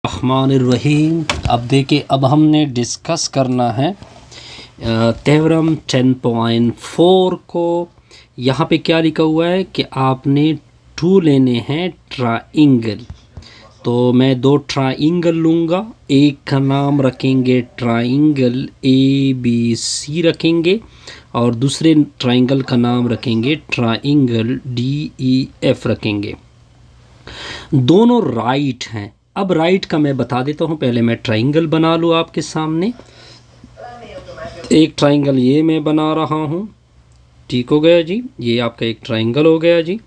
रहमानिर्रहीम। अब देखिए, अब हमने डिस्कस करना है थ्योरम 10.4 को। यहाँ पे क्या लिखा हुआ है कि आपने टू लेने हैं ट्राइंगल। तो मैं दो ट्राइंगल लूँगा, एक का नाम रखेंगे ट्राइंगल ABC रखेंगे और दूसरे ट्राइंगल का नाम रखेंगे ट्राइंगल DEF रखेंगे। दोनों राइट हैं। अब राइट का मैं बता देता हूँ, पहले मैं ट्राइंगल बना लूँ आपके सामने। एक ट्राइंगल ये मैं बना रहा हूँ, ठीक हो गया जी। ये आपका एक ट्राइंगल हो गया जी।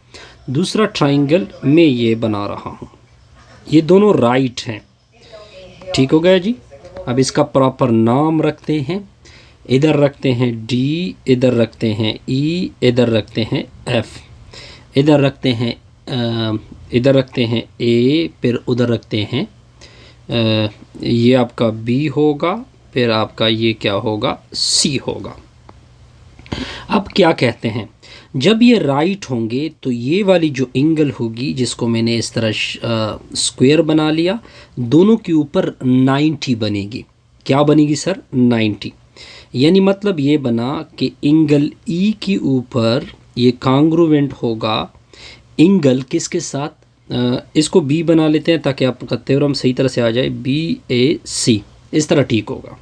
दूसरा ट्राइंगल मैं ये बना रहा हूँ, ये दोनों राइट हैं, ठीक हो गया जी। अब इसका प्रॉपर नाम रखते हैं, इधर रखते हैं D, इधर रखते हैं E, इधर रखते हैं F, इधर रखते हैं A, फिर उधर रखते हैं ये आपका B होगा, फिर आपका ये क्या होगा C होगा। अब क्या कहते हैं, जब ये राइट होंगे तो ये वाली जो एंगल होगी, जिसको मैंने इस तरह स्क्वायर बना लिया, दोनों के ऊपर 90 बनेगी। क्या बनेगी सर? 90। यानी मतलब ये बना कि एंगल E के ऊपर ये कांग्रुवेंट होगा एंगल किसके साथ, इसको B बना लेते हैं ताकि आपका थ्योरम सही तरह से आ जाए, BAC, इस तरह ठीक होगा।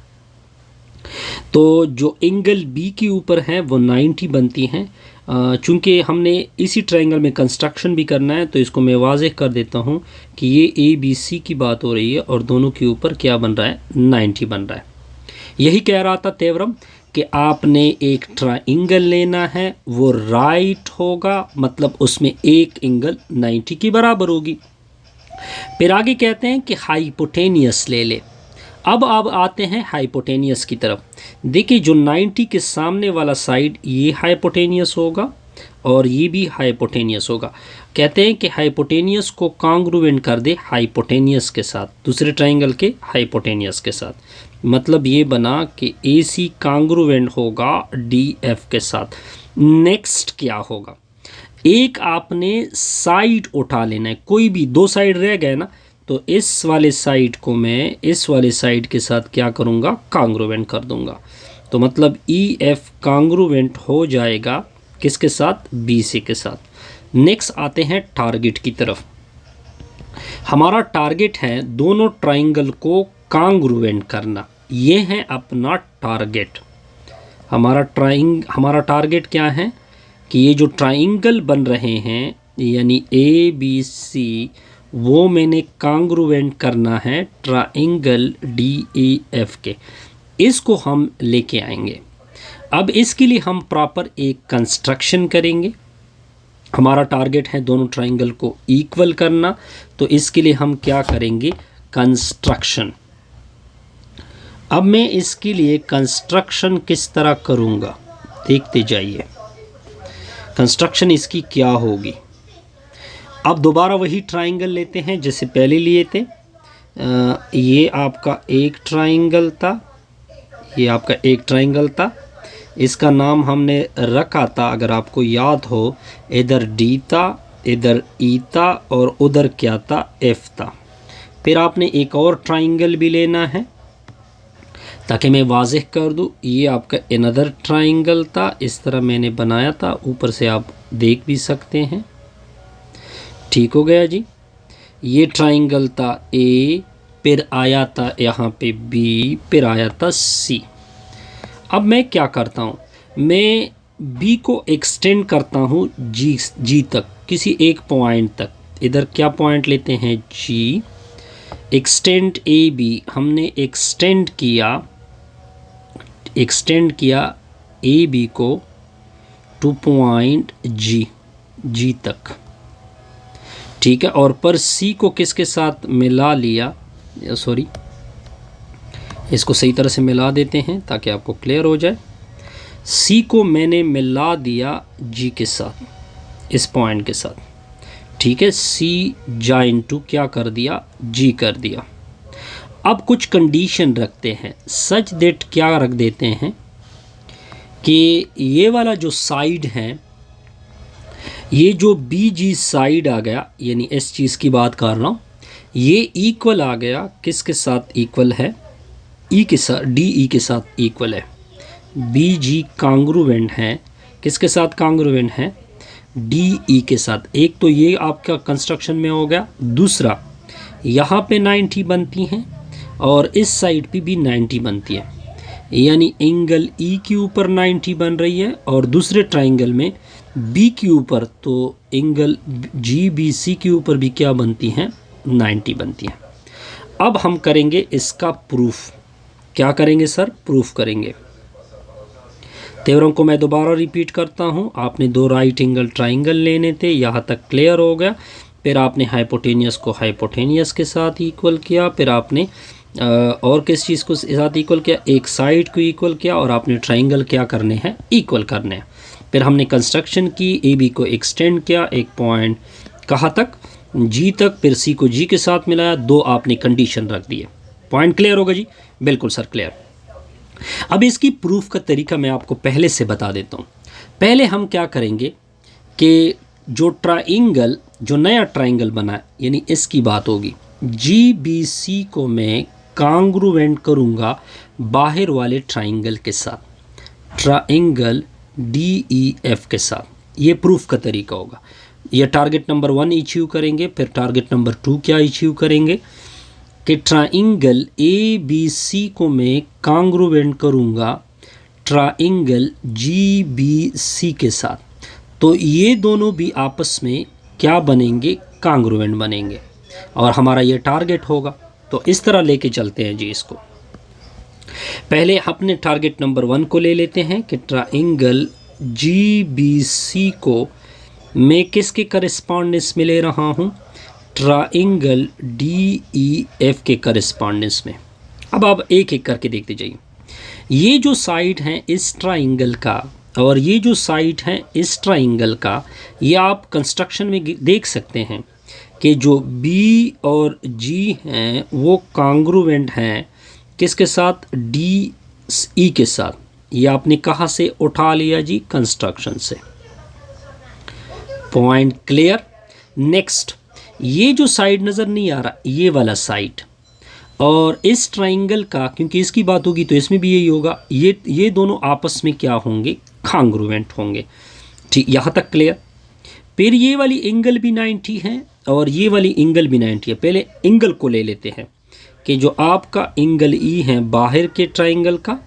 तो जो एंगल B के ऊपर है वो 90 बनती हैं। चूँकि हमने इसी ट्रायंगल में कंस्ट्रक्शन भी करना है, तो इसको मैं वाज़ेह कर देता हूँ कि ये ABC की बात हो रही है और दोनों के ऊपर क्या बन रहा है, 90 बन रहा है। यही कह रहा था थ्योरम कि आपने एक ट्राइंगल लेना है, वो राइट होगा, मतलब उसमें एक एंगल 90 की बराबर होगी। फिर आगे कहते हैं कि हाइपोटेनियस ले ले। अब आप आते हैं हाइपोटेनियस की तरफ। देखिए, जो 90 के सामने वाला साइड ये हाइपोटेनियस होगा और ये भी हाइपोटेनियस होगा। कहते हैं कि हाइपोटेनियस को कांग्रुवेंट कर दे हाइपोटेनियस के साथ, दूसरे ट्रायंगल के हाइपोटेनियस के साथ। मतलब ये बना कि AC कांग्रुवेंट होगा DF के साथ। नेक्स्ट क्या होगा, एक आपने साइड उठा लेना है, कोई भी दो साइड रह गए ना, तो इस वाले साइड को मैं इस वाले साइड के साथ क्या करूँगा, कांग्रुवेंट कर दूँगा। तो मतलब EF कांग्रुवेंट हो जाएगा किसके साथ, BC के साथ। नेक्स्ट आते हैं टारगेट की तरफ। हमारा टारगेट है दोनों ट्राइंगल को कांग्रुवेंट करना, ये है अपना टारगेट। हमारा टारगेट क्या है कि ये जो ट्राइंगल बन रहे हैं यानी ABC, वो मैंने कांग्रुवेंट करना है ट्राइंगल DEF के। इसको हम लेके आएंगे। अब इसके लिए हम प्रॉपर एक कंस्ट्रक्शन करेंगे। हमारा टारगेट है दोनों ट्राइंगल को इक्वल करना, तो इसके लिए हम क्या करेंगे, कंस्ट्रक्शन। अब मैं इसके लिए कंस्ट्रक्शन किस तरह करूँगा, देखते जाइए। कंस्ट्रक्शन इसकी क्या होगी। अब दोबारा वही ट्राइंगल लेते हैं जैसे पहले लिए थे। ये आपका एक ट्राइंगल था, ये आपका एक ट्राइंगल था। इसका नाम हमने रखा था, अगर आपको याद हो, इधर D था, इधर E था और उधर क्या था, F था। फिर आपने एक और ट्राइंगल भी लेना है ताकि मैं वाज़ेह कर दूँ। ये आपका अनदर ट्राइंगल था, इस तरह मैंने बनाया था, ऊपर से आप देख भी सकते हैं, ठीक हो गया जी। ये ट्राइंगल था A, फिर आया था यहाँ पे B, फिर आया था C। अब मैं क्या करता हूँ, मैं B को एक्सटेंड करता हूँ G तक, किसी एक पॉइंट तक। इधर क्या पॉइंट लेते हैं, G। एक्सटेंड AB, हमने एक्सटेंड किया AB को टू पॉइंट G तक, ठीक है। और पर C को किसके साथ मिला लिया, सॉरी, इसको सही तरह से मिला देते हैं ताकि आपको क्लियर हो जाए। C को मैंने मिला दिया G के साथ, इस पॉइंट के साथ, ठीक है। C जॉइन टू क्या कर दिया, G कर दिया। अब कुछ कंडीशन रखते हैं, सच दैट क्या रख देते हैं कि ये वाला जो साइड है, ये जो BG साइड आ गया, यानी इस चीज़ की बात कर रहा हूँ, ये इक्वल आ गया, किसके साथ इक्वल है? ई के साथ, डी ई के साथ इक्वल है। बी जी कांग्रुवेंट है, किसके साथ कांग्रुवेंट है? डी ई के साथ। एक तो ये आपका कंस्ट्रक्शन में हो गया, दूसरा यहाँ पे 90 बनती हैं और इस साइड पे भी 90 बनती है, यानी एंगल ई के ऊपर 90 बन रही है और दूसरे ट्राइंगल में बी के ऊपर, तो एंगल जी बी सी के ऊपर भी क्या बनती हैं? 90 बनती हैं। अब हम करेंगे इसका प्रूफ। क्या करेंगे सर? प्रूफ करेंगे। तेवरों को मैं दोबारा रिपीट करता हूँ। आपने दो राइट एंगल ट्राइंगल लेने थे, यहाँ तक क्लियर हो गया। फिर आपने हाइपोटेनियस को हाइपोटेनियस के साथ इक्वल किया, फिर आपने और किस चीज़ को साथ इक्वल किया? एक साइड को इक्वल किया, और आपने ट्राइंगल क्या करने हैं? इक्वल करने हैं। फिर हमने कंस्ट्रक्शन की, ए बी को एक्सटेंड किया एक पॉइंट कहाँ तक? जी तक। फिर सी को जी के साथ मिलाया, दो आपने कंडीशन रख दिए। पॉइंट क्लियर होगा जी? बिल्कुल सर, क्लियर। अब इसकी प्रूफ का तरीका मैं आपको पहले से बता देता हूँ। पहले हम क्या करेंगे कि जो ट्राइंगल, जो नया ट्राइंगल बना है, यानी इसकी बात होगी, जी बी सी को मैं कांग्रुवेंट करूँगा बाहर वाले ट्राइंगल के साथ, ट्राइंगल डी ई एफ के साथ। ये प्रूफ का तरीका होगा। ये टारगेट नंबर 1 अचीव करेंगे। फिर टारगेट नंबर 2 क्या अचीव करेंगे कि ट्राइंगल ए बी सी को मैं कांग्रुवेंट करूँगा ट्राइंगल जी बी सी के साथ। तो ये दोनों भी आपस में क्या बनेंगे? कांग्रुवेंट बनेंगे, और हमारा ये टारगेट होगा। तो इस तरह लेके चलते हैं जी इसको। पहले अपने टारगेट नंबर 1 को ले लेते हैं कि ट्राइंगल जी बी सी को मैं किसके करस्पॉन्डेंस में ले रहा हूँ? ट्राइंगल डी ई एफ के करस्पॉन्डेंस में। अब आप एक एक करके देखते जाइए। ये जो साइड है इस ट्राइंगल का, और ये जो साइड है इस ट्राइंगल का, ये आप कंस्ट्रक्शन में देख सकते हैं कि जो बी और जी हैं वो कांग्रुवेंट हैं किसके साथ? डी ई के साथ। ये आपने कहाँ से उठा लिया जी? कंस्ट्रक्शन से। Point clear. नेक्स्ट, ये जो साइड नज़र नहीं आ रहा, ये वाला साइड, और इस ट्राइंगल का, क्योंकि इसकी बात होगी तो इसमें भी यही होगा, ये दोनों आपस में क्या होंगे? कांग्रुवेंट होंगे। ठीक, यहाँ तक क्लियर। फिर ये वाली एंगल भी 90 है और ये वाली एंगल भी 90 है। पहले एंगल को ले लेते हैं कि जो आपका एंगल ई है बाहर के ट्राइंगल का,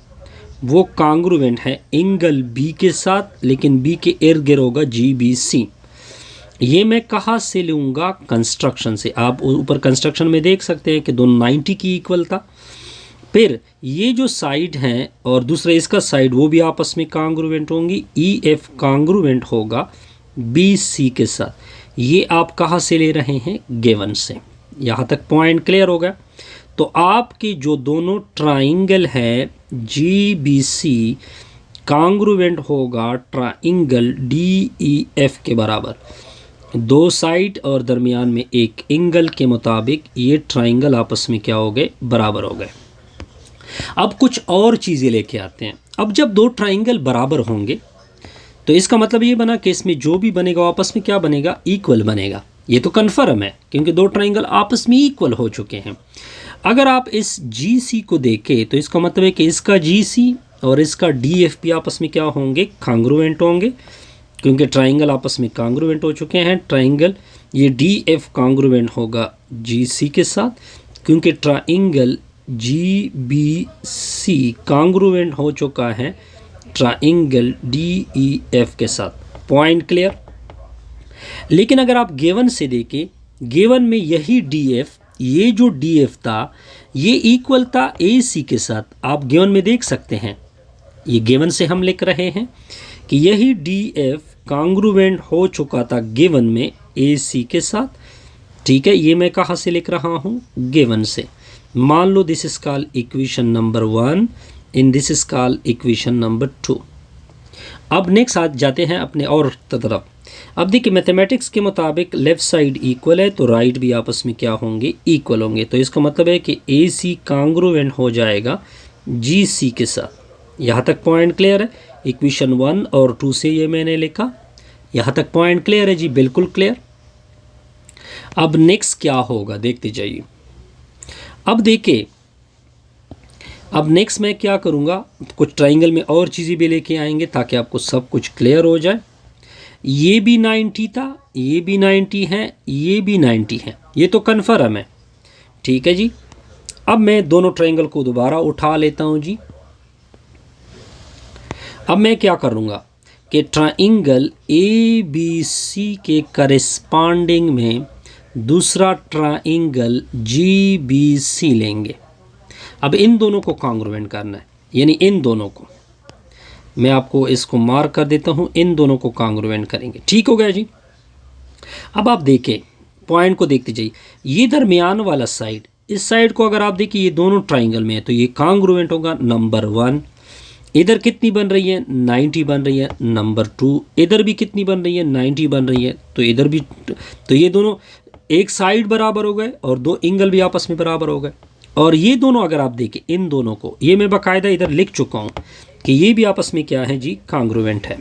वो कांग्रुवेंट है एंगल बी के साथ, लेकिन बी के इर्द गिर्द होगा जी बी सी। ये मैं कहाँ से लूँगा? कंस्ट्रक्शन से। आप ऊपर कंस्ट्रक्शन में देख सकते हैं कि दोनों 90 की इक्वल था। फिर ये जो साइड है और दूसरा इसका साइड, वो भी आपस में कांग्रुवेंट होंगी। ई एफ कांग्रुवेंट होगा बी सी के साथ। ये आप कहाँ से ले रहे हैं? गिवन से। यहाँ तक पॉइंट क्लियर हो गया। तो आपके जो दोनों ट्राइंगल है जी बी सी, कांग्रुवेंट होगा ट्राइंगल डी ई एफ के बराबर। दो साइड और दरमियान में एक एंगल के मुताबिक ये ट्राइंगल आपस में क्या हो गए? बराबर हो गए। अब कुछ और चीज़ें लेके आते हैं। अब जब दो ट्राइंगल बराबर होंगे तो इसका मतलब ये बना कि इसमें जो भी बनेगा आपस में क्या बनेगा? इक्वल बनेगा। ये तो कन्फर्म है क्योंकि दो ट्राइंगल आपस में इक्वल हो चुके हैं। अगर आप इस जी सी को देखें तो इसका मतलब है कि इसका जी सी और इसका डी एफ भी आपस में क्या होंगे? कांग्रुवेंट होंगे, क्योंकि ट्राइंगल आपस में कांग्रुवेंट हो चुके हैं। ट्राइंगल ये डी एफ कांग्रुवेंट होगा जी सी के साथ, क्योंकि ट्राइंगल जी बी सी कांग्रुवेंट हो चुका है ट्राइंगल डी ई एफ के साथ। Point clear. लेकिन अगर आप गिवन से देखें, गिवन में यही डी एफ, ये जो डी एफ था ये इक्वल था ए सी के साथ। आप गिवन में देख सकते हैं, ये गिवन से हम लिख रहे हैं कि यही डी एफ कांग्रुवेंट हो चुका था गिवन में ए सी के साथ। ठीक है, ये मैं कहाँ से लिख रहा हूँ? गिवन से। मान लो this is called equation number 1 and this is called equation number 2। अब नेक्स्ट आ जाते हैं अपने और तरफ। अब देखिए मैथमेटिक्स के मुताबिक लेफ़्ट साइड इक्वल है तो राइट भी आपस में क्या होंगे? इक्वल होंगे। तो इसका मतलब है कि ए सी कांग्रुवेंट हो जाएगा जी सी के साथ। यहाँ तक पॉइंट क्लियर है। इक्वेशन 1 और 2 से ये मैंने लिखा। यहाँ तक पॉइंट क्लियर है जी? बिल्कुल क्लियर। अब नेक्स्ट क्या होगा देखते जाइए। अब देखिए, अब नेक्स्ट मैं क्या करूँगा, कुछ ट्राइंगल में और चीज़ें भी लेके आएंगे ताकि आपको सब कुछ क्लियर हो जाए। ये भी 90 था, ये भी 90 है, ये भी 90 है, ये तो कन्फर्म है। ठीक है जी। अब मैं दोनों ट्राइंगल को दोबारा उठा लेता हूँ जी। अब मैं क्या करूँगा कि ट्राइंगल ए बी सी के करेस्पॉन्डिंग में दूसरा ट्राइंगल जी बी सी लेंगे। अब इन दोनों को कॉन्ग्रुएंट करना है, यानी इन दोनों को मैं आपको इसको मार्क कर देता हूँ, इन दोनों को कॉन्ग्रुएंट करेंगे। ठीक हो गया जी। अब आप देखें, पॉइंट को देखते जाइए, ये दरमियान वाला साइड, इस साइड को अगर आप देखिए ये दोनों ट्राइंगल में है तो ये कॉन्ग्रुएंट होगा नंबर 1। इधर कितनी बन रही है, 90 बन रही है नंबर 2। इधर भी कितनी बन रही है, 90 बन रही है, तो इधर भी, तो ये दोनों एक साइड बराबर हो गए और दो एंगल भी आपस में बराबर हो गए। और ये दोनों अगर आप देखें, इन दोनों को, ये मैं बाकायदा इधर लिख चुका हूँ कि ये भी आपस में क्या है जी, कॉन्ग्रुएंट है।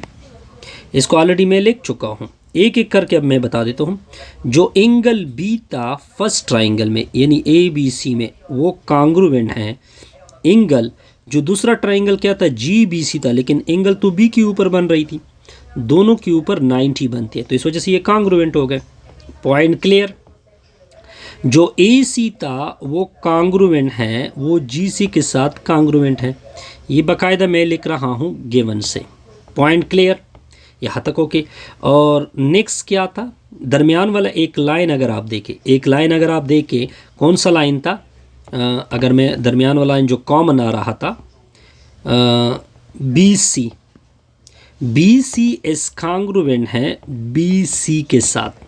इसको ऑलरेडी मैं लिख चुका हूँ, एक एक करके अब मैं बता देता हूँ। जो एंगल बी था फर्स्ट ट्राइंगल में यानी ए बी सी में, वो कॉन्ग्रुएंट है। एंगल जो दूसरा ट्राइंगल क्या था, जी बी सी था, लेकिन एंगल तो बी के ऊपर बन रही थी, दोनों के ऊपर 90 बनती है, तो इस वजह से ये कॉन्ग्रुएंट हो गए। Point clear. जो ए सी था वो कॉन्ग्रुएंट है, वो जी सी के साथ कॉन्ग्रुएंट है। ये बाकायदा मैं लिख रहा हूँ गिवन से। पॉइंट क्लियर, यहाँ तक ओके। और नेक्स्ट क्या था, दरमियान वाला एक लाइन अगर आप देखें, एक लाइन अगर आप देखें, कौन सा लाइन था, अगर मैं दरमियान वाला लाइन जो कॉमन आ रहा था, बी सी, बी सी इस कॉन्ग्रुएंट है बी सी के साथ।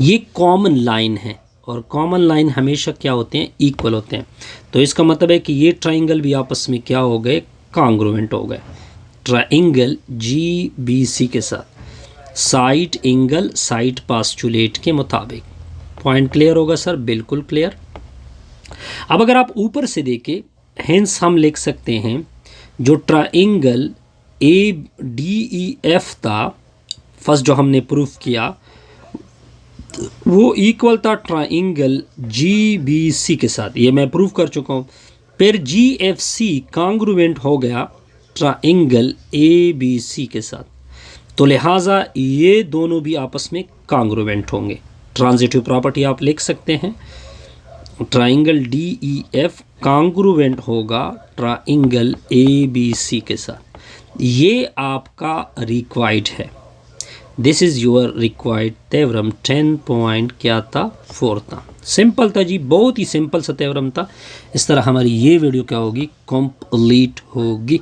ये कॉमन लाइन है और कॉमन लाइन हमेशा क्या होते हैं, इक्वल होते हैं। तो इसका मतलब है कि ये ट्राइंगल भी आपस में क्या हो गए, कॉन्ग्रुएंट हो गए। ट्राइंगल जी बी सी के साथ साइड एंगल साइड पास्टुलेट के मुताबिक। पॉइंट क्लियर होगा सर, बिल्कुल क्लियर। अब अगर आप ऊपर से देखें, हेंस हम लिख सकते हैं जो triangle A D E F था फर्स्ट जो हमने प्रूफ किया, वो इक्वल था ट्राइंगल जी बी सी के साथ, ये मैं प्रूफ कर चुका हूँ। फिर जी एफ सी कॉन्ग्रुएंट हो गया ट्राइंगल ए बी सी के साथ, तो लिहाजा ये दोनों भी आपस में कॉन्ग्रुएंट होंगे। ट्रांजिटिव प्रॉपर्टी आप लिख सकते हैं, triangle D E F congruent होगा ट्राइंगल ए बी सी के साथ। ये आपका रिक्वायर्ड है। This is your required theorem 10 point क्या था, 4 था। सिंपल था जी, बहुत ही सिंपल सा थ्योरम था। इस तरह हमारी ये वीडियो क्या होगी, कंप्लीट होगी।